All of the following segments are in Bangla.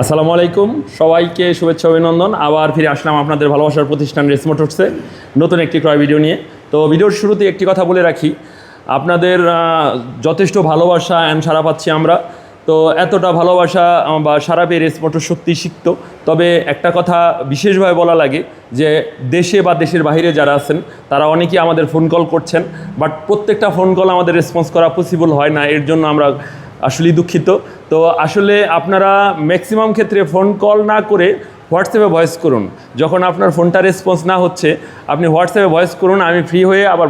আসসালামু আলাইকুম, সবাইকে শুভেচ্ছা অভিনন্দন। আবার ফিরে আসলাম আপনাদের ভালোবাসার প্রতিষ্ঠান রেস মোটরসে নতুন একটি ক্রয় ভিডিও নিয়ে। তো ভিডিওর শুরুতে একটি কথা বলে রাখি, আপনাদের যথেষ্ট ভালোবাসা অ্যান্ড সাড়া পাচ্ছি আমরা। তো এতটা ভালোবাসা বা সাড়া পেয়ে রেস মোটর সত্যি শিখত। তবে একটা কথা বিশেষভাবে বলা লাগে যে দেশে বা দেশের বাইরে যারা আছেন তারা অনেকেই আমাদের ফোন কল করছেন, বাট প্রত্যেকটা ফোন কল আমাদের রেসপন্স করা পসিবল হয় না। এর জন্য আমরা আসলেই দুঃখিত। তো আসলে আপনারা ম্যাক্সিমাম ক্ষেত্রে ফোন কল না করে হোয়াটসঅ্যাপে ভয়েস করুন। যখন আপনার ফোনটা রেসপন্স না হচ্ছে আপনি হোয়াটসঅ্যাপে ভয়েস করুন, আমি ফ্রি হয়ে আবার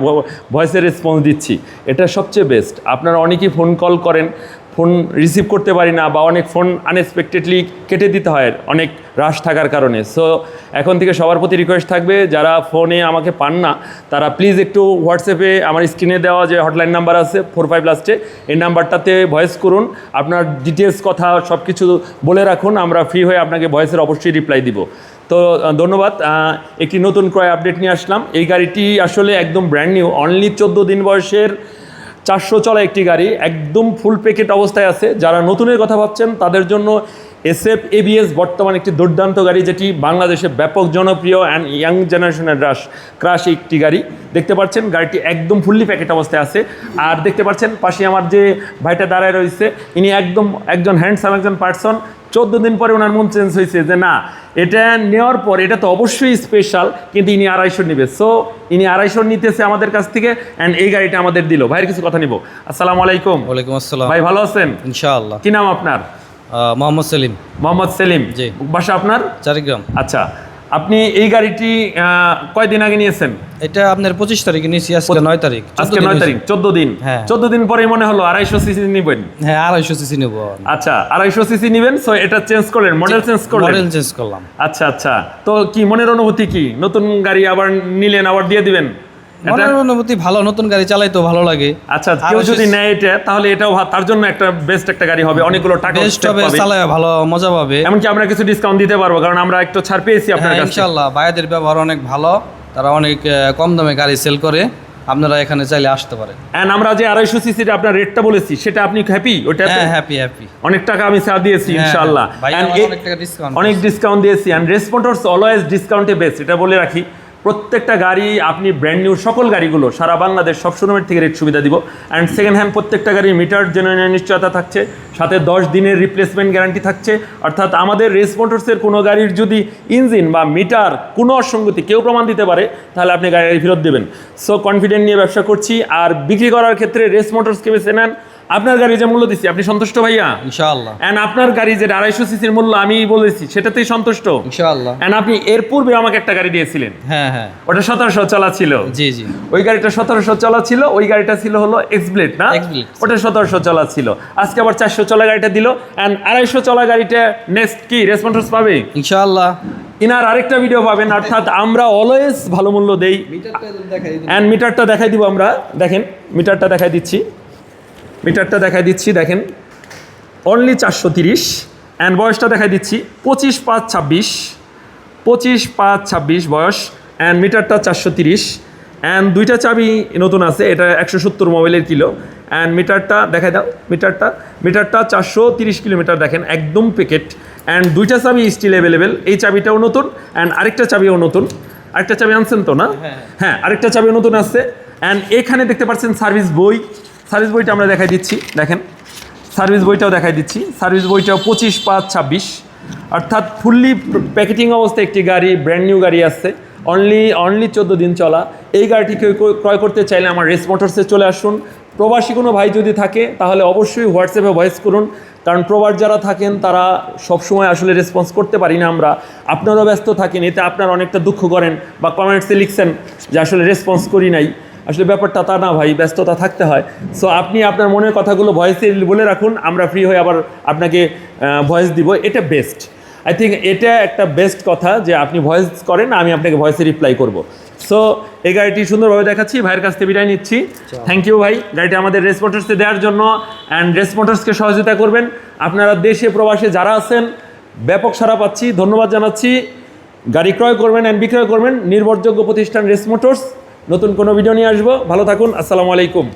ভয়েসের রেসপন্স দিচ্ছি। এটা সবচেয়ে বেস্ট। আপনারা অনেকেই ফোন কল করেন, ফোন রিসিভ করতে পারি না, বা অনেক ফোন আনএক্সপেক্টেডলি কেটে দিতে হয় অনেক রাশ থাকার কারণে। সো এখন থেকে সবার প্রতি রিকোয়েস্ট থাকবে, যারা ফোনে আমাকে পান না তারা প্লিজ একটু হোয়াটসঅ্যাপে আমার স্ক্রিনে দেওয়া যে হটলাইন নাম্বার আছে 45 লাস্টে, এই নাম্বারটাতে ভয়েস করুন। আপনার ডিটেলস কথা সব কিছু বলে রাখুন, আমরা ফ্রি হয়ে আপনাকে ভয়েসের অবশ্যই রিপ্লাই দিব। তো ধন্যবাদ। একটি নতুন ক্রয় আপডেট নিয়ে আসলাম। এই গাড়িটি আসলে একদম ব্র্যান্ড নিউ, অনলি 14 দিন বয়সের 400 চলা একটি গাড়ি, একদম ফুল প্যাকেট অবস্থায় আছে। যারা নতুনের কথা ভাবছেন তাদের জন্য SF ABS বর্তমান একটি দুর্দান্ত গাড়ি, যেটি বাংলাদেশে ব্যাপক জনপ্রিয় অ্যান্ড ইয়াং জেনারেশনের ক্রাশ একটি গাড়ি। দেখতে পাচ্ছেন গাড়িটি একদম ফুললি প্যাকেট অবস্থায় আছে। আর দেখতে পাচ্ছেন পাশে আমার যে ভাইটা দাঁড়ায় রয়েছে, ইনি একজন হ্যান্ডসাম একজন পার্সন। 14 দিন পরে ওনার মন চেঞ্জ হয়েছে যে না, এটা নেওয়ার পর এটা তো অবশ্যই স্পেশাল, কিন্তু ইনি 250 নেবে। সো ইনি 250 নিতেছে আমাদের কাছ থেকে, অ্যান্ড এই গাড়িটা আমাদের দিল। ভাইয়ের কিছু কথা নিব। আসসালামু আলাইকুম। ওয়ালাইকুম আসসালাম। ভাই ভালো আছেন? ইনশাআল্লাহ। কি নাম আপনার? মোহাম্মদ সেলিম। মোহাম্মদ সেলিম। জি। বাসা আপনার? চারিগ্রাম। আচ্ছা, আপনি এই গাড়িটি কয়দিন আগে নিয়েছেন? এটা আপনার 25 তারিখে নিয়েছি, আজকে 9 তারিখ। আজকে 9 তারিখ, 14 দিন। হ্যাঁ। 14 দিন পরে মনে হলো 250 সিসি নিবেন। হ্যাঁ, 250 সিসি নেব। আচ্ছা, 250 সিসি নিবেন। সো এটা চেঞ্জ করলেন, মডেল চেঞ্জ করলেন? মডেল চেঞ্জ করলাম। আচ্ছা আচ্ছা, তো কি মনের অনুভূতি কি? নতুন গাড়ি আবার নিলেন, আবার দিয়ে দিবেন? মনের অনুভূতি ভালো, নতুন গাড়ি চালাইতেও ভালো লাগে। আচ্ছা, কেউ যদি নেয় এটা, তাহলে এটাও তার জন্য একটা বেস্ট একটা গাড়ি হবে, অনেকগুলো টাকা বেস্ট হবে, চালায় ভালো মজা পাবে। এমনকি আমরা কিছু ডিসকাউন্ট দিতে পারবো, কারণ আমরা একটু ছাড় পেয়েছি আপনার কাছে। ইনশাআল্লাহ, ভাইদের ব্যবহার অনেক ভালো, তারা অনেক কম দামে গাড়ি সেল করে। আপনারা এখানে চাইলে আসতে পারেন। এন্ড আমরা যে 250 সিসির আপনার রেটটা বলেছি, সেটা আপনি হ্যাপি? ওটা হ্যাঁ, হ্যাপি। অনেক টাকা আমি ছাড় দিয়েছি ইনশাআল্লাহ, অনেক ডিসকাউন্ট দিয়েছি। এন্ড রেস মোটরস অলওয়েজ ডিসকাউন্টে বেস্ট, এটা বলে রাখি। প্রত্যেকটা গাড়ি আপনি ব্র্যান্ড নিউ সকল গাড়িগুলো সারা বাংলাদেশ সব শোরুমের থেকে রেট সুবিধা দিব। অ্যান্ড সেকেন্ড হ্যান্ড প্রত্যেকটা গাড়ির মিটার জেনুইন নিশ্চয়তা থাকছে, সাথে 10 দিনের রিপ্লেসমেন্ট গ্যারান্টি থাকছে। অর্থাৎ আমাদের রেস মোটরসের কোনো গাড়ির যদি ইঞ্জিন বা মিটার কোনো অসঙ্গতি কেউ প্রমাণ দিতে পারে, তাহলে আপনি গাড়ি ফেরত দেবেন। সো কনফিডেন্ট নিয়ে ব্যবসা করছি। আর বিক্রি করার ক্ষেত্রে রেস মোটরসকে বেছে নেন। আপনার গাড়ি যে মূল্য দিচ্ছি, আপনি সন্তুষ্ট ভাইয়া? ইনশাআল্লাহ। এন্ড আপনার গাড়ি যে 250 সিসির মূল্য আমি বলেছি, সেটাতেই সন্তুষ্ট? ইনশাআল্লাহ। এন্ড আপনি এর পূর্বে আমাকে একটা গাড়ি দিয়েছিলেন। হ্যাঁ। ওটা 1700 চলা ছিল। জি। ওই গাড়িটা 1700 চলা ছিল। ওই গাড়িটা ছিল হলো এক্সব্লেড, না? ওটা 1700 চলা ছিল। আজকে আবার 400 চলা গাড়িটা দিল। এন্ড 250 চলা গাড়িটা নেক্সট কি রেস মোটরস পাবে ইনশাআল্লাহ। ইনার আরেকটা ভিডিও পাবেন। অর্থাৎ আমরা অলওয়েজ ভালো মূল্য দেই। এন্ড মিটারটা দেখাই দিব আমরা। দেখেন, মিটারটা দেখাই দিচ্ছি। দেখেন, অনলি 430। অ্যান্ড বয়সটা দেখাই দিচ্ছি 25/5/26 বয়স। অ্যান্ড মিটারটা 430। অ্যান্ড দুইটা চাবি নতুন আছে, এটা 170 মোবাইলের কিলো। অ্যান্ড মিটারটা দেখাই দাও। মিটারটা 430 কিলোমিটার। দেখেন, একদম প্যাকেট। অ্যান্ড দুইটা চাবি স্টিল অ্যাভেলেবেল। এই চাবিটাও নতুন, অ্যান্ড আরেকটা চাবিও নতুন। আরেকটা চাবি আনছেন তো, না? হ্যাঁ, আরেকটা চাবিও নতুন আছে। অ্যান্ড এখানে দেখতে পাচ্ছেন সার্ভিস বইটা আমরা দেখাই দিচ্ছি। দেখেন, সার্ভিস বইটাও দেখাই দিচ্ছি। সার্ভিস বইটাও 25/5/26। অর্থাৎ ফুললি প্যাকেটিং অবস্থায় একটি গাড়ি, ব্র্যান্ড নিউ গাড়ি আসছে, অনলি 14 দিন চলা। এই গাড়িটি কেউ ক্রয় করতে চাইলে আমার রেস মোটরসে চলে আসুন। প্রবাসী কোনো ভাই যদি থাকে তাহলে অবশ্যই হোয়াটসঅ্যাপে ভয়েস করুন, কারণ প্রবাস যারা থাকেন তারা সবসময় আসলে রেসপন্স করতে পারি না আমরা। আপনারাও ব্যস্ত থাকেন, এতে আপনারা অনেকটা দুঃখ করেন বা কমেন্টসে লিখছেন যে আসলে রেসপন্স করি নাই। আসলে ব্যাপারটা তা না ভাই, ব্যস্ততা থাকতে হয়। সো আপনি আপনার মনের কথাগুলো ভয়েসে বলে রাখুন, আমরা ফ্রি হয়ে আবার আপনাকে ভয়েস দিব। এটা বেস্ট, আই থিঙ্ক এটা একটা বেস্ট কথা যে আপনি ভয়েস করেন, আমি আপনাকে ভয়েসে রিপ্লাই করব। সো এই গাড়িটি সুন্দরভাবে দেখাচ্ছি, ভাইয়ের কাছ থেকে বিদায় নিচ্ছি। থ্যাংক ইউ ভাই, গাড়িটা আমাদের রেস মোটরসে দেওয়ার জন্য। অ্যান্ড রেস মোটরসকে সহযোগিতা করবেন। আপনারা দেশে প্রবাসে যারা আছেন ব্যাপক সাড়া পাচ্ছি, ধন্যবাদ জানাচ্ছি। গাড়ি ক্রয় করবেন অ্যান্ড বিক্রয় করবেন, নির্ভরযোগ্য প্রতিষ্ঠান রেস মোটরস। নতুন কোনো ভিডিও নিয়ে আসবো। ভালো থাকুন। আসসালামু আলাইকুম।